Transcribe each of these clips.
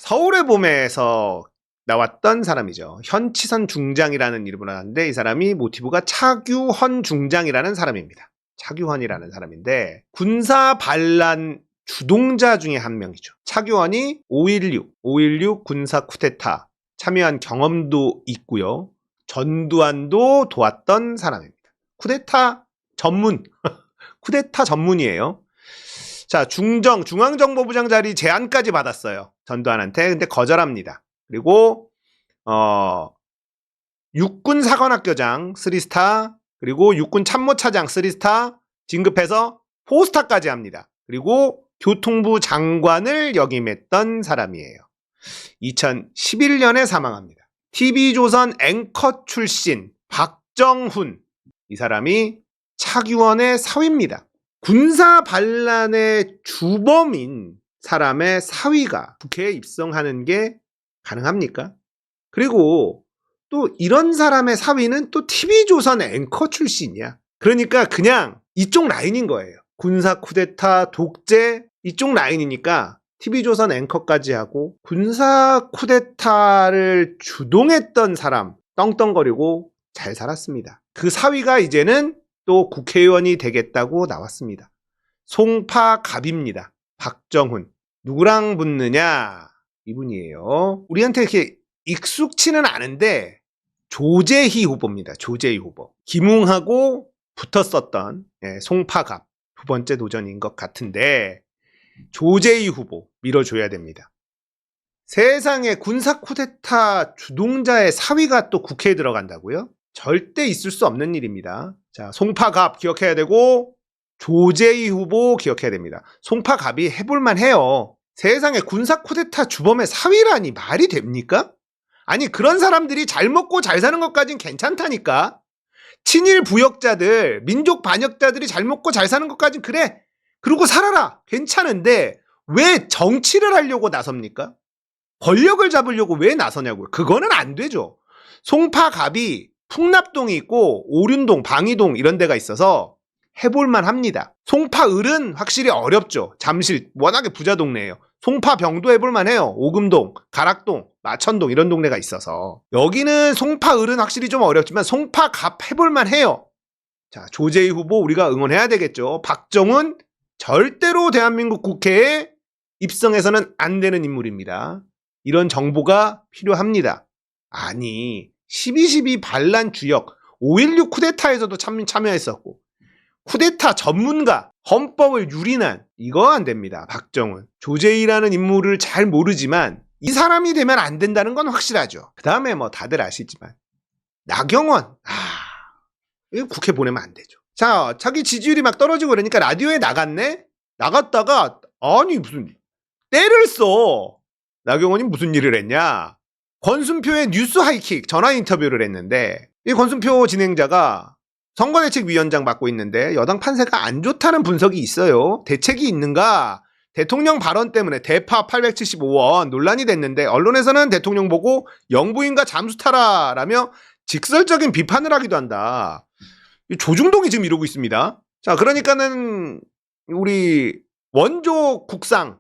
서울의 봄에서 나왔던 사람이죠. 현치선 중장이라는 이름으로 나왔는데 이 사람이 모티브가 차규헌 중장이라는 사람입니다. 차규헌이라는 사람인데 군사 반란 주동자 중에 한 명이죠. 차규헌이 5.16 군사 쿠데타 참여한 경험도 있고요. 전두환도 도왔던 사람입니다. 쿠데타 전문 쿠데타 전문이에요. 자, 중앙정보부장 자리 제안까지 받았어요. 전두환한테. 근데 거절합니다. 그리고 육군 사관학교장 3스타, 그리고 육군 참모차장 3스타 진급해서 4스타까지 합니다. 그리고 교통부 장관을 역임했던 사람이에요. 2011년에 사망합니다. TV조선 앵커 출신 박정훈, 이 사람이 차규헌의 사위입니다. 군사 반란의 주범인 사람의 사위가 국회에 입성하는 게 가능합니까? 그리고 또 이런 사람의 사위는 또 TV조선 앵커 출신이야. 그러니까 그냥 이쪽 라인인 거예요. 군사 쿠데타, 독재 이쪽 라인이니까 TV조선 앵커까지 하고 군사 쿠데타를 주동했던 사람 떵떵거리고 잘 살았습니다. 그 사위가 이제는 또 국회의원이 되겠다고 나왔습니다. 송파갑입니다. 박정훈. 누구랑 붙느냐? 이분이에요. 우리한테 이렇게 익숙치는 않은데 조재희 후보입니다. 조재희 후보. 김웅하고 붙었었던 송파갑 두 번째 도전인 것 같은데 조재희 후보 밀어줘야 됩니다. 세상에 군사 쿠데타 주동자의 사위가 또 국회에 들어간다고요? 절대 있을 수 없는 일입니다. 자, 송파갑 기억해야 되고 조재희 후보 기억해야 됩니다. 송파갑이 해볼만 해요. 세상에 군사 쿠데타 주범의 사위라니 말이 됩니까? 아니 그런 사람들이 잘 먹고 잘 사는 것까진 괜찮다니까. 친일 부역자들, 민족 반역자들이 잘 먹고 잘 사는 것까진 그래. 그러고 살아라. 괜찮은데 왜 정치를 하려고 나섭니까? 권력을 잡으려고 왜 나서냐고요. 그거는 안 되죠. 송파갑이 풍납동이 있고 오륜동, 방이동 이런 데가 있어서 해볼만 합니다. 송파을은 확실히 어렵죠. 잠실 워낙에 부자 동네예요. 송파병도 해볼만 해요. 오금동, 가락동, 마천동 이런 동네가 있어서 여기는 송파을은 확실히 좀 어렵지만 송파갑 해볼만 해요. 자, 조재희 후보 우리가 응원해야 되겠죠. 박정훈 절대로 대한민국 국회에 입성해서는 안 되는 인물입니다. 이런 정보가 필요합니다. 아니 12.12 반란 주역 5.16 쿠데타에서도 참여했었고 쿠데타 전문가 헌법을 유린한 이거 안 됩니다. 박정훈 조재희라는 인물을 잘 모르지만 이 사람이 되면 안 된다는 건 확실하죠. 그 다음에 뭐 다들 아시지만 나경원 이거 국회 보내면 안 되죠. 자, 자기 지지율이 막 떨어지고 그러니까 라디오에 나갔네. 나갔다가 아니 무슨 때를 써. 나경원이 무슨 일을 했냐. 권순표의 뉴스 하이킥 전화 인터뷰를 했는데 이 권순표 진행자가 선거대책위원장 맡고 있는데 여당 판세가 안 좋다는 분석이 있어요. 대책이 있는가? 대통령 발언 때문에 대파 875원 논란이 됐는데 언론에서는 대통령 보고 영부인과 잠수타라라며 직설적인 비판을 하기도 한다. 조중동이 지금 이러고 있습니다. 자, 그러니까는 우리 원조 국상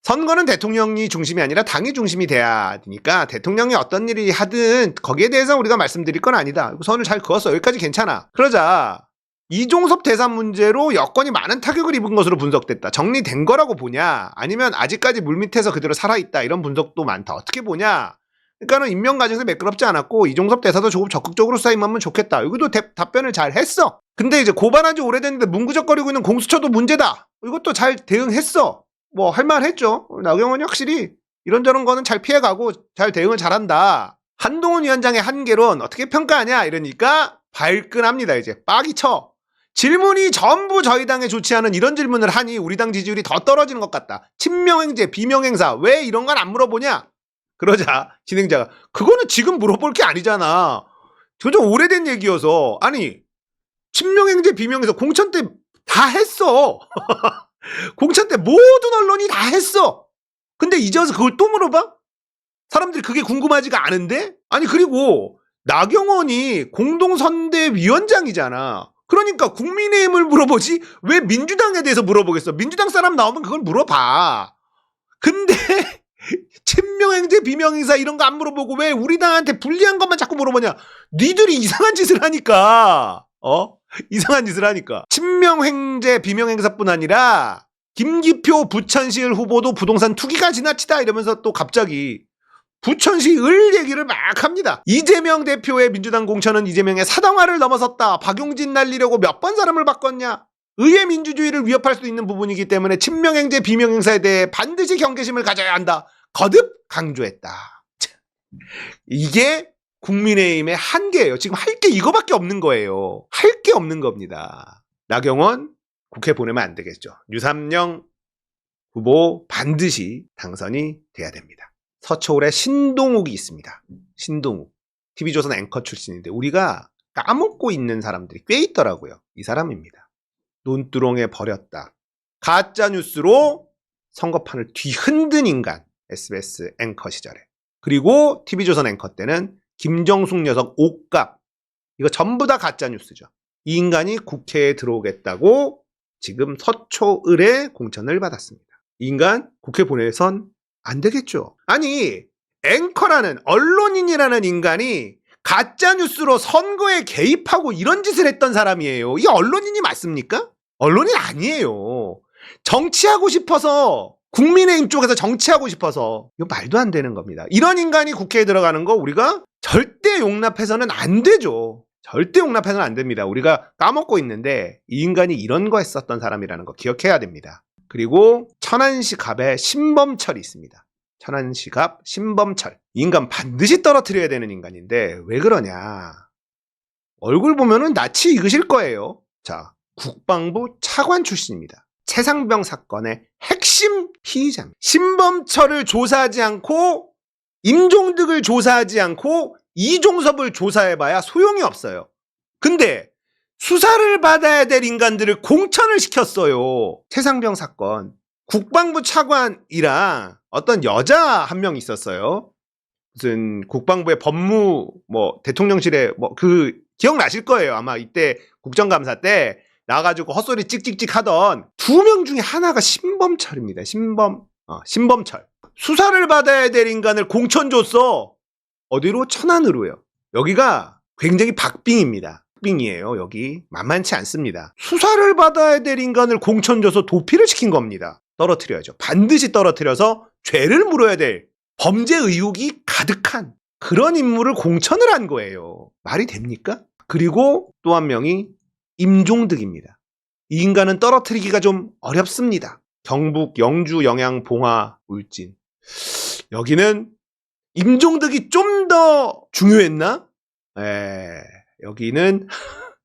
선거는 대통령이 중심이 아니라 당이 중심이 돼야 되니까 대통령이 어떤 일이 하든 거기에 대해서 우리가 말씀드릴 건 아니다. 선을 잘 그었어. 여기까지 괜찮아. 그러자 이종섭 대사 문제로 여권이 많은 타격을 입은 것으로 분석됐다. 정리된 거라고 보냐? 아니면 아직까지 물밑에서 그대로 살아있다. 이런 분석도 많다. 어떻게 보냐? 그러니까는 임명 과정에서 매끄럽지 않았고 이종섭 대사도 조금 적극적으로 수사 임하면 좋겠다. 여기도 답변을 잘 했어. 근데 이제 고발한 지 오래됐는데 문구적거리고 있는 공수처도 문제다. 이것도 잘 대응했어. 뭐 할만 했죠. 나경원이 확실히 이런저런 거는 잘 피해가고 잘 대응을 잘한다. 한동훈 위원장의 한계론 어떻게 평가하냐 이러니까 발끈합니다. 이제 빡이 쳐. 질문이 전부 저희 당에 좋지 않은 이런 질문을 하니 우리 당 지지율이 더 떨어지는 것 같다. 친명행제, 비명행사 왜 이런 건 안 물어보냐. 그러자 진행자가 그거는 지금 물어볼 게 아니잖아. 저 좀 오래된 얘기여서. 아니 친명행제, 비명행사 공천 때 다 했어. 공천 때 모든 언론이 다 했어. 근데 이제 와서 그걸 또 물어봐? 사람들이 그게 궁금하지가 않은데? 아니 그리고 나경원이 공동선대위원장이잖아. 그러니까 국민의힘을 물어보지 왜 민주당에 대해서 물어보겠어. 민주당 사람 나오면 그걸 물어봐. 근데 친명행제 비명행사 이런 거 안 물어보고 왜 우리 당한테 불리한 것만 자꾸 물어보냐. 니들이 이상한 짓을 하니까. 이상한 짓을 하니까. 친명행제 비명행사뿐 아니라 김기표 부천시을 후보도 부동산 투기가 지나치다 이러면서 또 갑자기 부천시 을 얘기를 막 합니다. 이재명 대표의 민주당 공천은 이재명의 사당화를 넘어섰다. 박용진 날리려고 몇 번 사람을 바꿨냐. 의회 민주주의를 위협할 수 있는 부분이기 때문에 친명행제 비명행사에 대해 반드시 경계심을 가져야 한다. 거듭 강조했다. 이게 국민의힘의 한계예요. 지금 할 게 이거밖에 없는 거예요. 할 게 없는 겁니다. 나경원 국회 보내면 안 되겠죠. 유삼영 후보 반드시 당선이 돼야 됩니다. 서초울에 신동욱이 있습니다. 신동욱. TV조선 앵커 출신인데 우리가 까먹고 있는 사람들이 꽤 있더라고요. 이 사람입니다. 논두렁에 버렸다. 가짜뉴스로 선거판을 뒤흔든 인간. SBS 앵커 시절에. 그리고 TV조선 앵커 때는 김정숙 녀석 옷값. 이거 전부 다 가짜뉴스죠. 이 인간이 국회에 들어오겠다고 지금 서초을에 공천을 받았습니다. 이 인간 국회 보내선 안 되겠죠. 아니 앵커라는 언론인이라는 인간이 가짜뉴스로 선거에 개입하고 이런 짓을 했던 사람이에요. 이게 언론인이 맞습니까? 언론인 아니에요. 정치하고 싶어서 국민의힘 쪽에서 정치하고 싶어서 이거 말도 안 되는 겁니다. 이런 인간이 국회에 들어가는 거 우리가 절대 용납해서는 안 되죠. 절대 용납해서는 안 됩니다. 우리가 까먹고 있는데 이 인간이 이런 거 했었던 사람이라는 거 기억해야 됩니다. 그리고 천안시 갑에 신범철이 있습니다. 천안시 갑 신범철. 이 인간 반드시 떨어뜨려야 되는 인간인데 왜 그러냐. 얼굴 보면은 낯이 익으실 거예요. 자, 국방부 차관 출신입니다. 최상병 사건의 핵심 피의자입니다. 신범철을 조사하지 않고 임종득을 조사하지 않고 이종섭을 조사해봐야 소용이 없어요. 근데 수사를 받아야 될 인간들을 공천을 시켰어요. 최상병 사건. 국방부 차관이랑 어떤 여자 한 명 있었어요. 무슨 국방부의 법무 대통령실에 기억나실 거예요. 아마 이때 국정감사 때 나가지고 헛소리 찍찍찍 하던 두 명 중에 하나가 신범철입니다. 신범철. 수사를 받아야 될 인간을 공천 줬어. 어디로? 천안으로요. 여기가 굉장히 박빙입니다. 박빙이에요. 여기 만만치 않습니다. 수사를 받아야 될 인간을 공천 줘서 도피를 시킨 겁니다. 떨어뜨려야죠. 반드시 떨어뜨려서 죄를 물어야 될 범죄 의혹이 가득한 그런 인물을 공천을 한 거예요. 말이 됩니까? 그리고 또 한 명이 임종득입니다. 이 인간은 떨어뜨리기가 좀 어렵습니다. 경북, 영주, 영양, 봉화, 울진. 여기는 임종득이 좀 더 중요했나? 여기는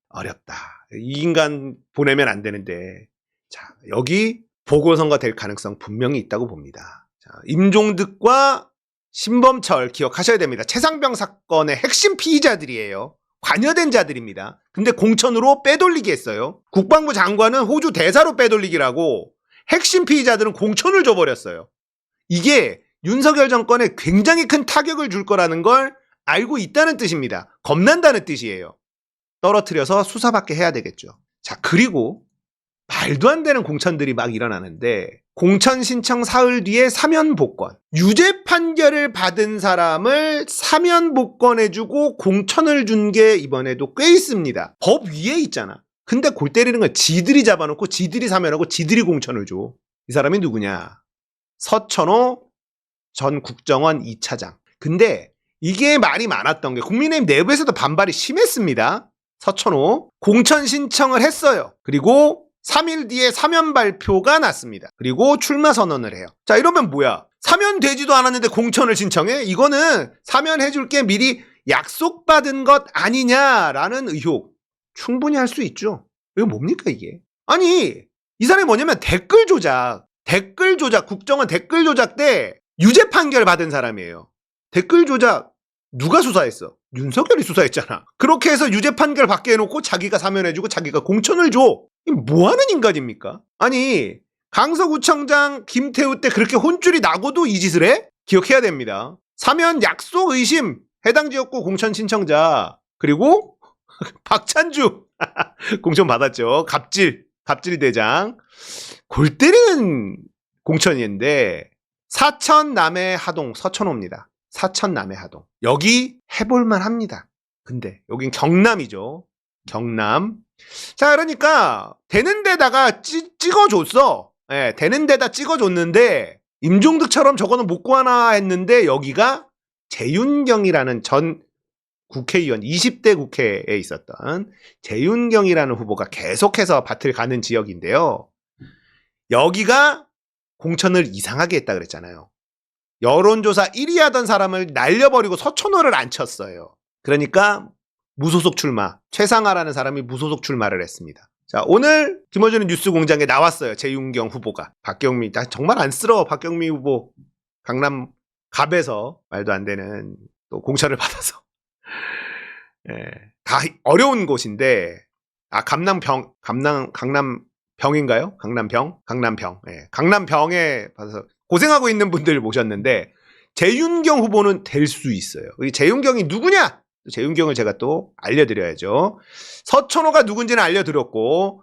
어렵다. 이 인간 보내면 안 되는데. 자, 여기 보궐선거 될 가능성 분명히 있다고 봅니다. 자, 임종득과 신범철 기억하셔야 됩니다. 최상병 사건의 핵심 피의자들이에요. 관여된 자들입니다. 근데 공천으로 빼돌리기 했어요. 국방부 장관은 호주 대사로 빼돌리기라고 핵심 피의자들은 공천을 줘버렸어요. 이게 윤석열 정권에 굉장히 큰 타격을 줄 거라는 걸 알고 있다는 뜻입니다. 겁난다는 뜻이에요. 떨어뜨려서 수사받게 해야 되겠죠. 자, 그리고 말도 안 되는 공천들이 막 일어나는데 공천 신청 사흘 뒤에 사면 복권. 유죄 판결을 받은 사람을 사면 복권해주고 공천을 준 게 이번에도 꽤 있습니다. 법 위에 있잖아. 근데 골 때리는 건 지들이 잡아놓고 지들이 사면하고 지들이 공천을 줘. 이 사람이 누구냐? 서천호 전 국정원 2차장. 근데 이게 말이 많았던 게 국민의힘 내부에서도 반발이 심했습니다. 서천호 공천 신청을 했어요. 그리고 3일 뒤에 사면 발표가 났습니다. 그리고 출마 선언을 해요. 자, 이러면 뭐야? 사면되지도 않았는데 공천을 신청해? 이거는 사면해줄게 미리 약속받은 것 아니냐라는 의혹 충분히 할 수 있죠. 이거 뭡니까 이게? 아니, 이 사람이 뭐냐면 댓글 조작, 국정원 댓글 조작 때 유죄 판결 받은 사람이에요. 댓글 조작 누가 수사했어? 윤석열이 수사했잖아. 그렇게 해서 유죄 판결 받게 해놓고 자기가 사면해주고 자기가 공천을 줘. 이 뭐하는 인간입니까? 아니, 강서구청장 김태우 때 그렇게 혼쭐이 나고도 이 짓을 해? 기억해야 됩니다. 사면 약속 의심 해당 지역구 공천 신청자. 그리고 박찬주 공천 받았죠. 갑질 대장. 골 때리는 공천인데 사천 남해 하동 서천호입니다. 사천 남해 하동. 여기 해볼만 합니다. 근데 여긴 경남이죠. 경남. 자, 그러니까 되는 데다가 찍어줬어. 예, 되는 데다 찍어줬는데 임종득처럼 저거는 못 구하나 했는데 여기가 재윤경이라는 전 국회의원, 20대 국회에 있었던 재윤경이라는 후보가 계속해서 밭을 가는 지역인데요. 여기가 공천을 이상하게 했다 그랬잖아요. 여론조사 1위 하던 사람을 날려버리고 서천호를 안 쳤어요. 그러니까 무소속 출마, 최상하라는 사람이 무소속 출마를 했습니다. 자, 오늘 김어준의 뉴스공장에 나왔어요. 재윤경 후보가. 박경미, 나 정말 안쓰러워. 박경미 후보 강남 갑에서 말도 안 되는 또 공천을 받아서. 예, 다 어려운 곳인데, 강남병인가요? 강남병. 예, 강남병에 받아서 고생하고 있는 분들 모셨는데, 재윤경 후보는 될 수 있어요. 재윤경이 누구냐? 재윤경을 제가 또 알려드려야죠. 서천호가 누군지는 알려드렸고,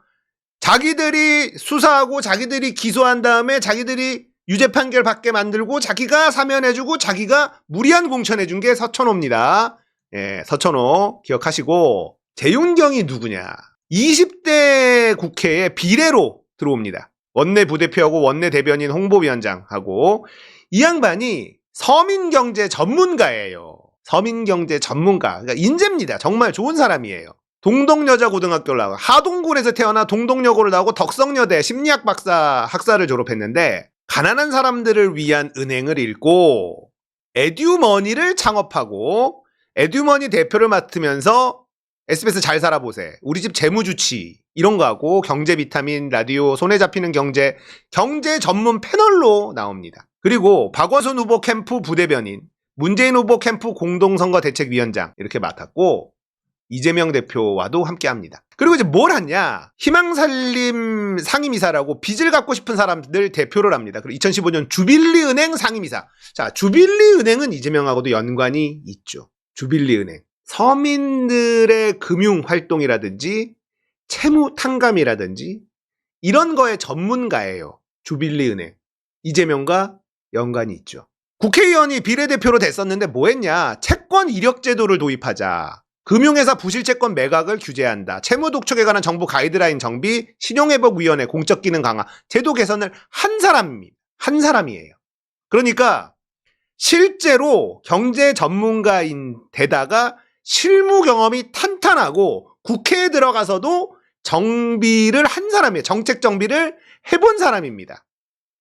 자기들이 수사하고 자기들이 기소한 다음에 자기들이 유죄 판결 받게 만들고 자기가 사면해주고 자기가 무리한 공천해준 게 서천호입니다. 예, 서천호 기억하시고, 재윤경이 누구냐? 20대 국회에 비례로 들어옵니다. 원내 부대표하고 원내 대변인 홍보위원장하고, 이 양반이 서민경제 전문가예요. 서민경제 전문가. 그러니까 인재입니다. 정말 좋은 사람이에요. 동덕여자고등학교를 나오고, 하동군에서 태어나 동덕여고를 나오고 덕성여대 심리학 박사 학사를 졸업했는데, 가난한 사람들을 위한 은행을 읽고 에듀머니를 창업하고 에듀머니 대표를 맡으면서 SBS 잘 살아보세, 우리 집 재무주치 이런 거 하고 경제 비타민 라디오 손에 잡히는 경제 전문 패널로 나옵니다. 그리고 박원순 후보 캠프 부대변인, 문재인 후보 캠프 공동선거 대책위원장 이렇게 맡았고 이재명 대표와도 함께합니다. 그리고 이제 뭘 하냐? 희망살림 상임이사라고 빚을 갚고 싶은 사람들 대표를 합니다. 그리고 2015년 주빌리은행 상임이사. 자, 주빌리은행은 이재명하고도 연관이 있죠. 주빌리은행. 서민들의 금융활동이라든지 채무 탕감이라든지 이런 거에 전문가예요. 주빌리은행. 이재명과 연관이 있죠. 국회의원이 비례대표로 됐었는데 뭐 했냐? 채권 이력 제도를 도입하자. 금융회사 부실채권 매각을 규제한다. 채무독촉에 관한 정부 가이드라인 정비, 신용회복위원회 공적 기능 강화, 제도 개선을 한 사람입니다. 한 사람이에요. 그러니까 실제로 경제 전문가인 데다가 실무 경험이 탄탄하고 국회에 들어가서도 정비를 한 사람이에요. 정책 정비를 해본 사람입니다.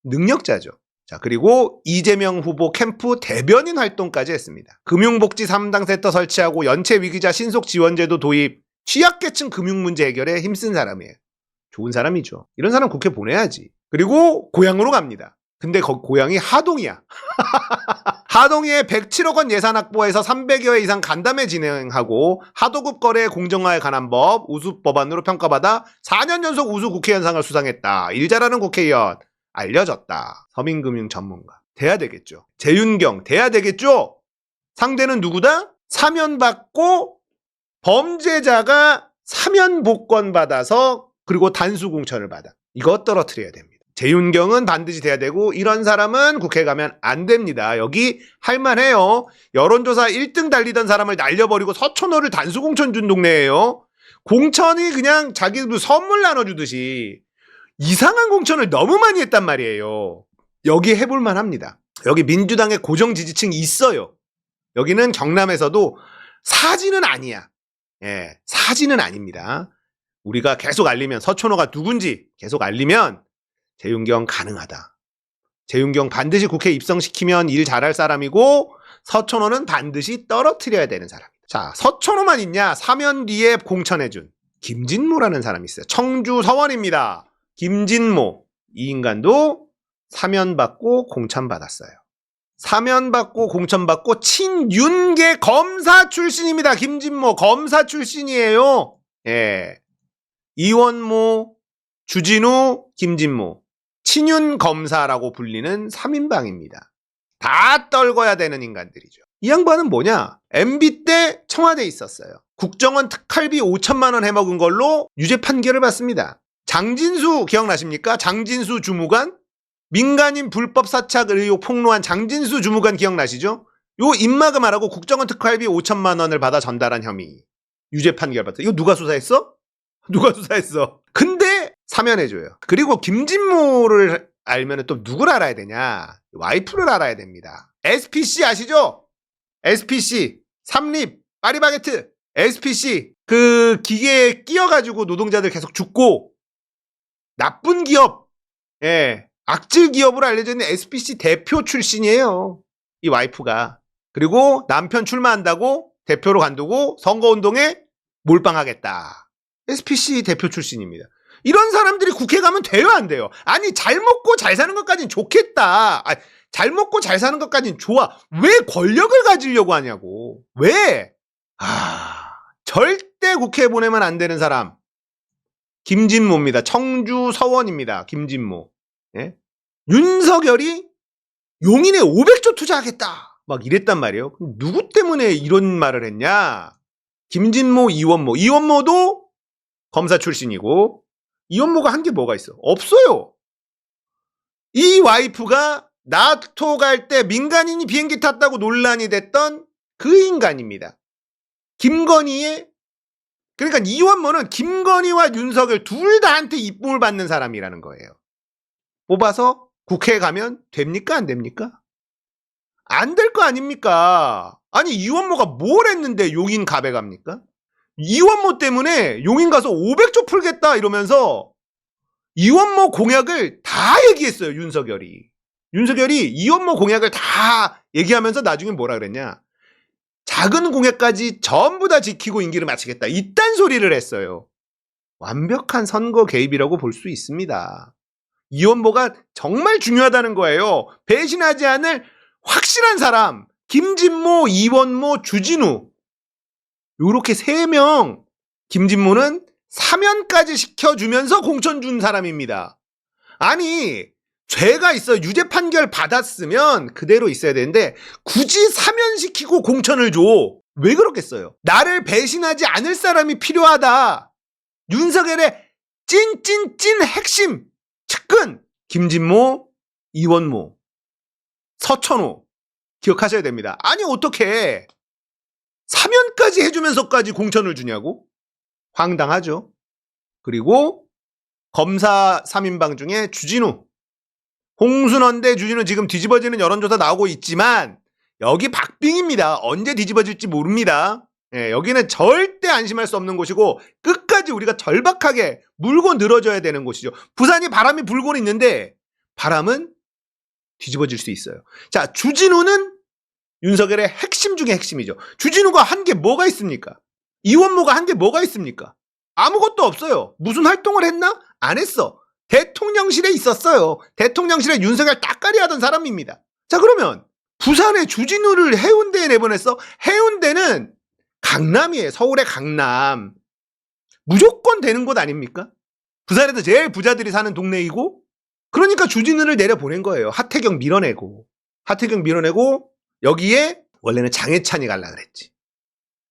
능력자죠. 자, 그리고 이재명 후보 캠프 대변인 활동까지 했습니다. 금융복지 3당 센터 설치하고 연체위기자 신속지원제도 도입, 취약계층 금융문제 해결에 힘쓴 사람이에요. 좋은 사람이죠. 이런 사람 국회 보내야지. 그리고 고향으로 갑니다. 근데 고향이 하동이야. 하동에 107억 원 예산 확보해서 300여 회 이상 간담회 진행하고 하도급 거래 공정화에 관한 법 우수 법안으로 평가받아 4년 연속 우수 국회의원상을 수상했다. 일 잘하는 국회의원. 알려졌다. 서민금융 전문가. 돼야 되겠죠. 재윤경 돼야 되겠죠. 상대는 누구다? 사면받고 범죄자가 사면 복권 받아서 그리고 단수 공천을 받아. 이거 떨어뜨려야 됩니다. 재윤경은 반드시 돼야 되고 이런 사람은 국회 가면 안 됩니다. 여기 할만해요. 여론조사 1등 달리던 사람을 날려버리고 서천호를 단수 공천 준 동네예요. 공천이 그냥 자기 선물 나눠주듯이 이상한 공천을 너무 많이 했단 말이에요. 여기 해볼만 합니다. 여기 민주당의 고정 지지층이 있어요. 여기는 경남에서도 사지는 아니야. 예, 사지는 아닙니다. 우리가 계속 알리면 서천호가 누군지 계속 알리면 재윤경 가능하다. 재윤경 반드시 국회 입성시키면 일 잘할 사람이고 서천호는 반드시 떨어뜨려야 되는 사람이다. 자, 서천호만 있냐? 사면 뒤에 공천해준 김진모라는 사람이 있어요. 청주 서원입니다. 김진모, 이 인간도 사면받고 공천받았어요. 사면받고 공천받고 친윤계 검사 출신입니다. 김진모 검사 출신이에요. 예, 이원모, 주진우, 김진모 친윤 검사라고 불리는 3인방입니다. 다 떨궈야 되는 인간들이죠. 이 양반은 뭐냐? MB 때 청와대에 있었어요. 국정원 특활비 5천만 원 해먹은 걸로 유죄 판결을 받습니다. 장진수 기억나십니까? 장진수 주무관? 민간인 불법 사착 의혹 폭로한 장진수 주무관 기억나시죠? 요 입마금하라고 국정원 특활비 5천만 원을 받아 전달한 혐의. 유죄 판결 받았어. 이거 누가 수사했어? 누가 수사했어? 근데 사면해줘요. 그리고 김진모를 알면 또 누굴 알아야 되냐? 와이프를 알아야 됩니다. SPC 아시죠? SPC, 삼립, 파리바게트, SPC 그 기계에 끼어가지고 노동자들 계속 죽고 나쁜 기업, 악질 기업으로 알려져 있는 SPC 대표 출신이에요. 이 와이프가. 그리고 남편 출마한다고 대표로 간두고 선거운동에 몰빵하겠다. SPC 대표 출신입니다. 이런 사람들이 국회 가면 돼요, 안 돼요? 아니, 잘 먹고 잘 사는 것까진 좋겠다. 잘 먹고 잘 사는 것까진 좋아. 왜 권력을 가지려고 하냐고. 왜? 절대 국회에 보내면 안 되는 사람. 김진모입니다. 청주 서원입니다. 김진모. 예? 윤석열이 용인에 500조 투자하겠다. 막 이랬단 말이에요. 누구 때문에 이런 말을 했냐? 김진모, 이원모. 이원모도 검사 출신이고, 이원모가 한 게 뭐가 있어? 없어요. 이 와이프가 나토 갈 때 민간인이 비행기 탔다고 논란이 됐던 그 인간입니다. 김건희의, 그러니까 이원모는 김건희와 윤석열 둘 다한테 이쁨을 받는 사람이라는 거예요. 뽑아서 국회에 가면 됩니까? 안 됩니까? 안 될 거 아닙니까? 아니, 이원모가 뭘 했는데 용인 갑에 갑니까? 이원모 때문에 용인 가서 500조 풀겠다 이러면서 이원모 공약을 다 얘기했어요, 윤석열이. 윤석열이 이원모 공약을 다 얘기하면서 나중에 뭐라 그랬냐? 작은 공약까지 전부 다 지키고 임기를 마치겠다. 이딴 소리를 했어요. 완벽한 선거 개입이라고 볼 수 있습니다. 이원모가 정말 중요하다는 거예요. 배신하지 않을 확실한 사람. 김진모, 이원모, 주진우. 요렇게 3명. 김진모는 사면까지 시켜주면서 공천 준 사람입니다. 아니, 죄가 있어 유죄 판결 받았으면 그대로 있어야 되는데 굳이 사면시키고 공천을 줘. 왜 그렇겠어요? 나를 배신하지 않을 사람이 필요하다. 윤석열의 찐 핵심 측근 김진모, 이원모, 서천호 기억하셔야 됩니다. 아니, 어떻게 사면까지 해주면서까지 공천을 주냐고? 황당하죠. 그리고 검사 3인방 중에 주진우, 홍순원 대 주진우. 지금 뒤집어지는 여론조사 나오고 있지만 여기 박빙입니다. 언제 뒤집어질지 모릅니다. 여기는 절대 안심할 수 없는 곳이고 끝까지 우리가 절박하게 물고 늘어져야 되는 곳이죠. 부산이 바람이 불고 있는데 바람은 뒤집어질 수 있어요. 자, 주진우는 윤석열의 핵심 중에 핵심이죠. 주진우가 한 게 뭐가 있습니까? 이원모가 한 게 뭐가 있습니까? 아무것도 없어요. 무슨 활동을 했나? 안 했어. 대통령실에 있었어요. 대통령실에 윤석열 따까리 하던 사람입니다. 자, 그러면 부산의 주진우를 해운대에 내보냈어? 해운대는 강남이에요. 서울의 강남. 무조건 되는 곳 아닙니까? 부산에서 제일 부자들이 사는 동네이고, 그러니까 주진우를 내려보낸 거예요. 하태경 밀어내고 여기에 원래는 장해찬이 갈라 그랬지.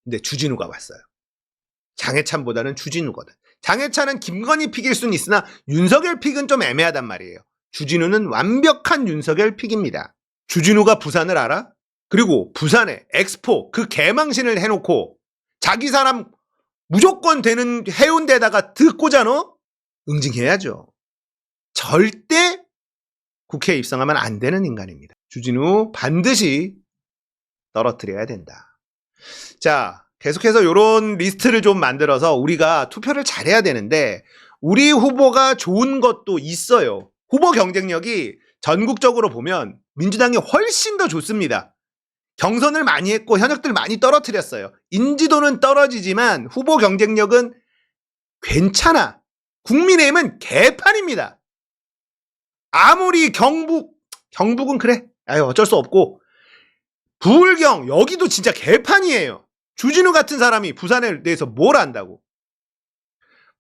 근데 주진우가 왔어요. 장해찬보다는 주진우거든. 장해찬은 김건희 픽일 수는 있으나 윤석열 픽은 좀 애매하단 말이에요. 주진우는 완벽한 윤석열 픽입니다. 주진우가 부산을 알아? 그리고 부산에 엑스포 그 개망신을 해놓고 자기 사람 무조건 되는 해운대에다가 꽂아넣어? 응징해야죠. 절대 국회에 입성하면 안 되는 인간입니다. 주진우 반드시 떨어뜨려야 된다. 자, 계속해서 이런 리스트를 좀 만들어서 우리가 투표를 잘해야 되는데 우리 후보가 좋은 것도 있어요. 후보 경쟁력이 전국적으로 보면 민주당이 훨씬 더 좋습니다. 경선을 많이 했고 현역들 많이 떨어뜨렸어요. 인지도는 떨어지지만 후보 경쟁력은 괜찮아. 국민의힘은 개판입니다. 아무리 경북은 그래. 어쩔 수 없고 부울경 여기도 진짜 개판이에요. 주진우 같은 사람이 부산에 대해서 뭘 안다고.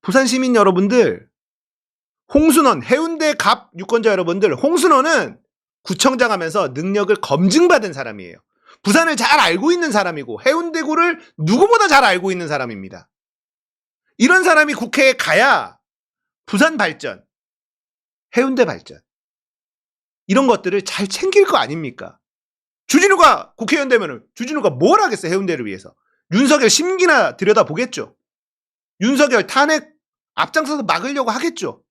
부산 시민 여러분들, 홍순원 해운대 갑 유권자 여러분들, 홍순원은 구청장 하면서 능력을 검증받은 사람이에요. 부산을 잘 알고 있는 사람이고 해운대구를 누구보다 잘 알고 있는 사람입니다. 이런 사람이 국회에 가야 부산 발전, 해운대 발전, 이런 것들을 잘 챙길 거 아닙니까? 주진우가 국회의원 되면 주진우가 뭘 하겠어요? 해운대를 위해서. 윤석열 심기나 들여다보겠죠. 윤석열 탄핵 앞장서서 막으려고 하겠죠.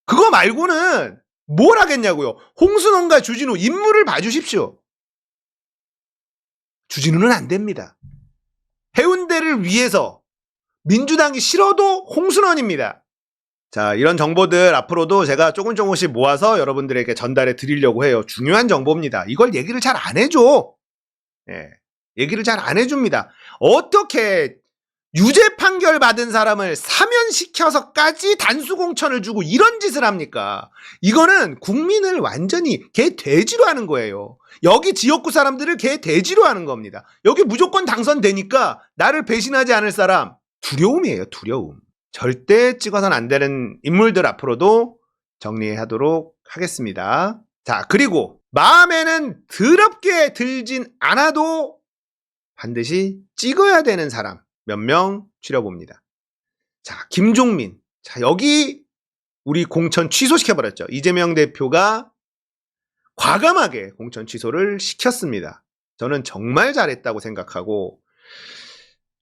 그거 말고는 뭘 하겠냐고요. 홍순원과 주진우 인물을 봐주십시오. 주진우는 안 됩니다. 해운대를 위해서 민주당이 싫어도 홍순원입니다. 자, 이런 정보들 앞으로도 제가 조금씩 모아서 여러분들에게 전달해 드리려고 해요. 중요한 정보입니다. 이걸 얘기를 잘 안 해줘. 예, 얘기를 잘 안 해줍니다. 어떻게 유죄 판결 받은 사람을 사면시켜서까지 단수공천을 주고 이런 짓을 합니까? 이거는 국민을 완전히 개 돼지로 하는 거예요. 여기 지역구 사람들을 개 돼지로 하는 겁니다. 여기 무조건 당선되니까 나를 배신하지 않을 사람, 두려움이에요. 두려움. 절대 찍어서는 안 되는 인물들 앞으로도 정리하도록 하겠습니다. 자, 그리고 마음에는 더럽게 들진 않아도 반드시 찍어야 되는 사람 몇 명 추려봅니다. 자, 김종민. 자, 여기 우리 공천 취소시켜버렸죠. 이재명 대표가 과감하게 공천 취소를 시켰습니다. 저는 정말 잘했다고 생각하고,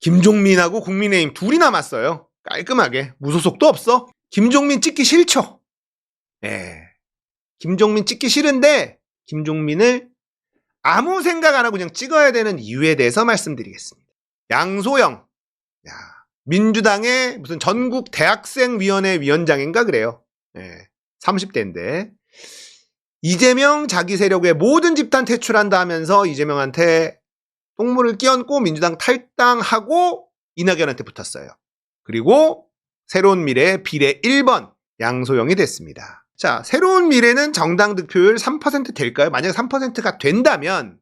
김종민하고 국민의힘 둘이 남았어요. 깔끔하게. 무소속도 없어. 김종민 찍기 싫죠. 예. 김종민 찍기 싫은데 김종민을 아무 생각 안 하고 그냥 찍어야 되는 이유에 대해서 말씀드리겠습니다. 양소영. 야, 민주당의 무슨 전국 대학생위원회 위원장인가 그래요. 예. 30대인데. 이재명 자기 세력의 모든 집단 퇴출한다 하면서 이재명한테 똥물을 끼얹고 민주당 탈당하고 이낙연한테 붙었어요. 그리고 새로운 미래 비례 1번 양소영이 됐습니다. 자, 새로운 미래는 정당 득표율 3% 될까요? 만약에 3%가 된다면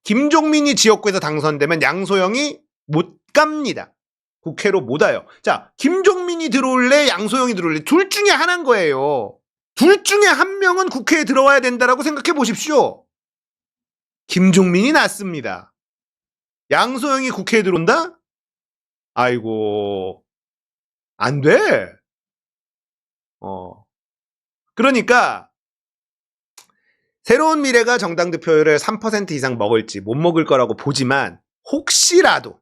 김종민이 지역구에서 당선되면 양소영이 못 갑니다. 국회로 못 와요. 자, 김종민이 들어올래? 양소영이 들어올래? 둘 중에 하나인 거예요. 둘 중에 한 명은 국회에 들어와야 된다라고 생각해 보십시오. 김종민이 낫습니다. 양소영이 국회에 들어온다? 아이고, 안 돼. 그러니까 새로운 미래가 정당 득표율을 3% 이상 먹을지 못 먹을 거라고 보지만 혹시라도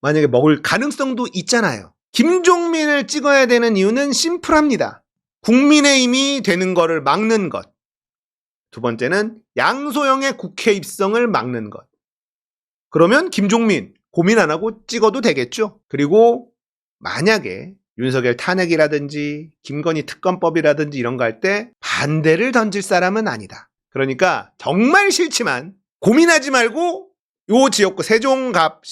만약에 먹을 가능성도 있잖아요. 김종민을 찍어야 되는 이유는 심플합니다. 국민의힘이 되는 거를 막는 것. 두 번째는 양소영의 국회 입성을 막는 것. 그러면 김종민 고민 안 하고 찍어도 되겠죠. 그리고 만약에 윤석열 탄핵이라든지 김건희 특검법이라든지 이런 거 할 때 반대를 던질 사람은 아니다. 그러니까 정말 싫지만 고민하지 말고 요 지역구 세종갑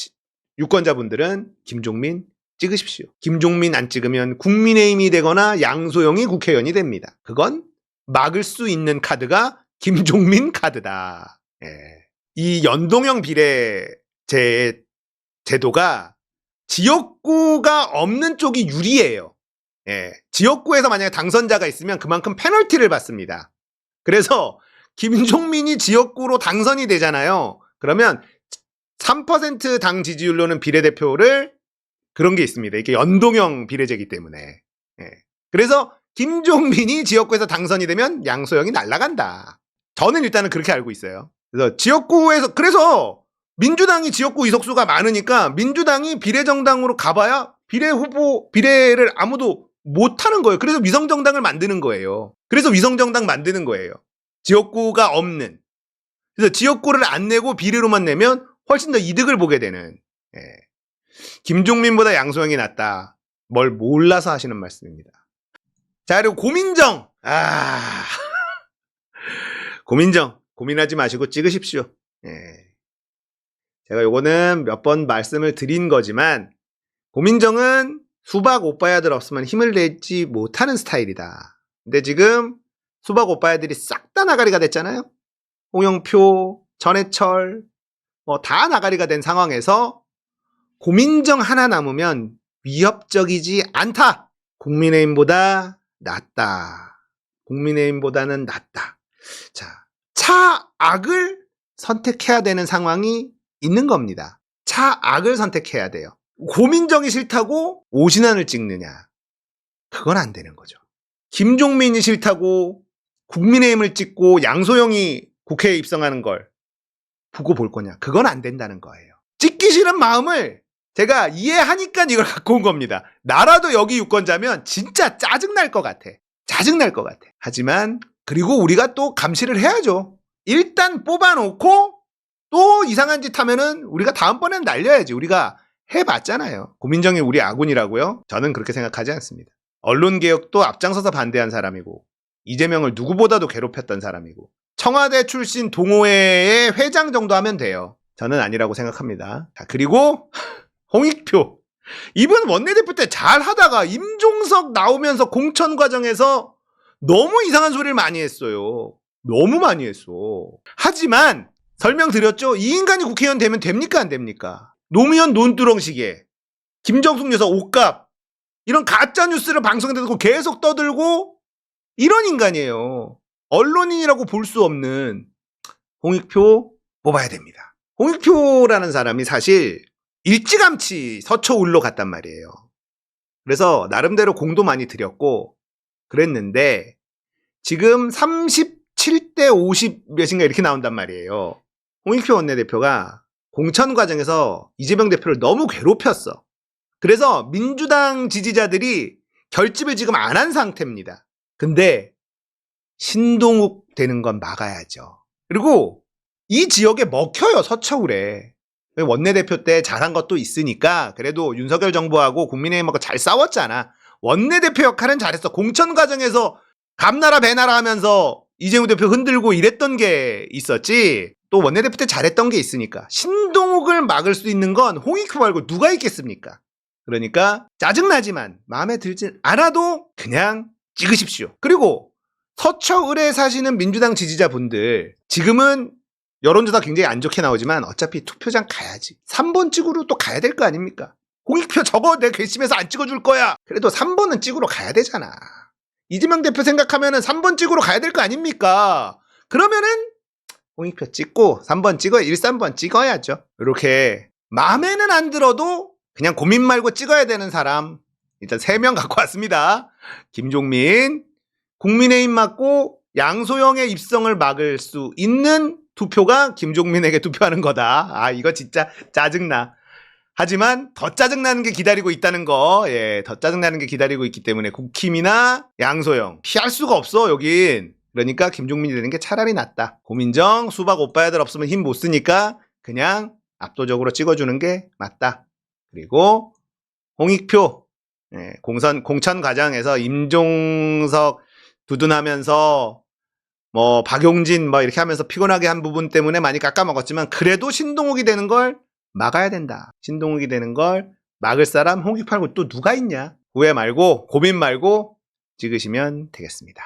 유권자분들은 김종민 찍으십시오. 김종민 안 찍으면 국민의힘이 되거나 양소영이 국회의원이 됩니다. 그건 막을 수 있는 카드가 김종민 카드다. 예. 이 연동형 비례제 제도가 지역구가 없는 쪽이 유리해요. 예. 지역구에서 만약에 당선자가 있으면 그만큼 페널티를 받습니다. 그래서 김종민이 지역구로 당선이 되잖아요. 그러면 3% 당 지지율로는 비례대표를 그런 게 있습니다. 이게 연동형 비례제이기 때문에. 예. 그래서 김종민이 지역구에서 당선이 되면 양소영이 날아간다. 저는 일단은 그렇게 알고 있어요. 그래서 지역구에서, 그래서 민주당이 지역구 의석수가 많으니까 민주당이 비례정당으로 가봐야 비례를 아무도 못하는 거예요. 그래서 위성정당을 만드는 거예요. 그래서 위성정당 만드는 거예요. 지역구가 없는. 그래서 지역구를 안 내고 비례로만 내면 훨씬 더 이득을 보게 되는. 예. 김종민보다 양소영이 낫다. 뭘 몰라서 하시는 말씀입니다. 자, 그리고 고민정. 고민정. 고민하지 마시고 찍으십시오. 예. 제가 요거는 몇 번 말씀을 드린 거지만 고민정은 수박 오빠야들 없으면 힘을 내지 못하는 스타일이다. 근데 지금 수박 오빠야들이 싹 다 나가리가 됐잖아요. 홍영표, 전해철 다 나가리가 된 상황에서 고민정 하나 남으면 위협적이지 않다. 국민의힘보다 낫다. 국민의힘보다는 낫다. 자, 차악을 선택해야 되는 상황이 있는 겁니다. 차악을 선택해야 돼요. 고민정이 싫다고 오신환을 찍느냐? 그건 안 되는 거죠. 김종민이 싫다고 국민의힘을 찍고 양소영이 국회에 입성하는 걸 보고 볼 거냐? 그건 안 된다는 거예요. 찍기 싫은 마음을 제가 이해하니까 이걸 갖고 온 겁니다. 나라도 여기 유권자면 진짜 짜증날 것 같아. 짜증날 것 같아. 하지만 그리고 우리가 또 감시를 해야죠. 일단 뽑아놓고 또 이상한 짓 하면은 우리가 다음번엔 날려야지. 우리가 해봤잖아요. 고민정이 우리 아군이라고요? 저는 그렇게 생각하지 않습니다. 언론개혁도 앞장서서 반대한 사람이고 이재명을 누구보다도 괴롭혔던 사람이고 청와대 출신 동호회의 회장 정도 하면 돼요. 저는 아니라고 생각합니다. 자, 그리고 홍익표. 이분 원내대표 때 잘 하다가 임종석 나오면서 공천 과정에서 너무 이상한 소리를 많이 했어요. 너무 많이 했어. 하지만 설명드렸죠? 이 인간이 국회의원 되면 됩니까? 안 됩니까? 노무현 논두렁식에 김정숙 여사 옷값 이런 가짜뉴스를 방송에 대고 계속 떠들고 이런 인간이에요. 언론인이라고 볼 수 없는 홍익표 뽑아야 됩니다. 홍익표라는 사람이 사실 일찌감치 서초울로 갔단 말이에요. 그래서 나름대로 공도 많이 들였고 그랬는데 지금 37대 50 몇인가 이렇게 나온단 말이에요. 홍익표 원내대표가 공천 과정에서 이재명 대표를 너무 괴롭혔어. 그래서 민주당 지지자들이 결집을 지금 안 한 상태입니다. 근데 신동욱 되는 건 막아야죠. 그리고 이 지역에 먹혀요, 서초울에. 원내대표 때 잘한 것도 있으니까 그래도 윤석열 정부하고 국민의힘하고 잘 싸웠잖아. 원내대표 역할은 잘했어. 공천 과정에서 감나라 배나라 하면서 이재명 대표 흔들고 이랬던 게 있었지. 또 원내대표 때 잘했던 게 있으니까. 신동욱을 막을 수 있는 건 홍익표 말고 누가 있겠습니까? 그러니까 짜증나지만 마음에 들지 않아도 그냥 찍으십시오. 그리고 서초을에 사시는 민주당 지지자분들 지금은 여론조사 굉장히 안 좋게 나오지만 어차피 투표장 가야지. 3번 찍으러 또 가야 될 거 아닙니까? 홍익표 저거 내 괘씸해서 안 찍어줄 거야. 그래도 3번은 찍으러 가야 되잖아. 이재명 대표 생각하면은 3번 찍으러 가야 될 거 아닙니까? 그러면은 홍익표 찍고 3번 찍어 1, 3번 찍어야죠. 이렇게 마음에는 안 들어도 그냥 고민 말고 찍어야 되는 사람 일단 3명 갖고 왔습니다. 김종민, 국민의힘 맞고 양소영의 입성을 막을 수 있는 투표가 김종민에게 투표하는 거다. 아, 이거 진짜 짜증나. 하지만 더 짜증나는 게 기다리고 있다는 거, 더 짜증나는 게 기다리고 있기 때문에 국힘이나 양소영 피할 수가 없어 여긴. 그러니까 김종민이 되는 게 차라리 낫다. 고민정, 수박 오빠야들 없으면 힘 못 쓰니까 그냥 압도적으로 찍어주는 게 맞다. 그리고 홍익표, 공천 과정에서 임종석 두둔하면서 뭐 박용진 뭐 이렇게 하면서 피곤하게 한 부분 때문에 많이 깎아먹었지만 그래도 신동욱이 되는 걸 막아야 된다. 신동욱이 되는 걸 막을 사람 홍익표 말고 또 누가 있냐? 후회 말고 고민 말고 찍으시면 되겠습니다.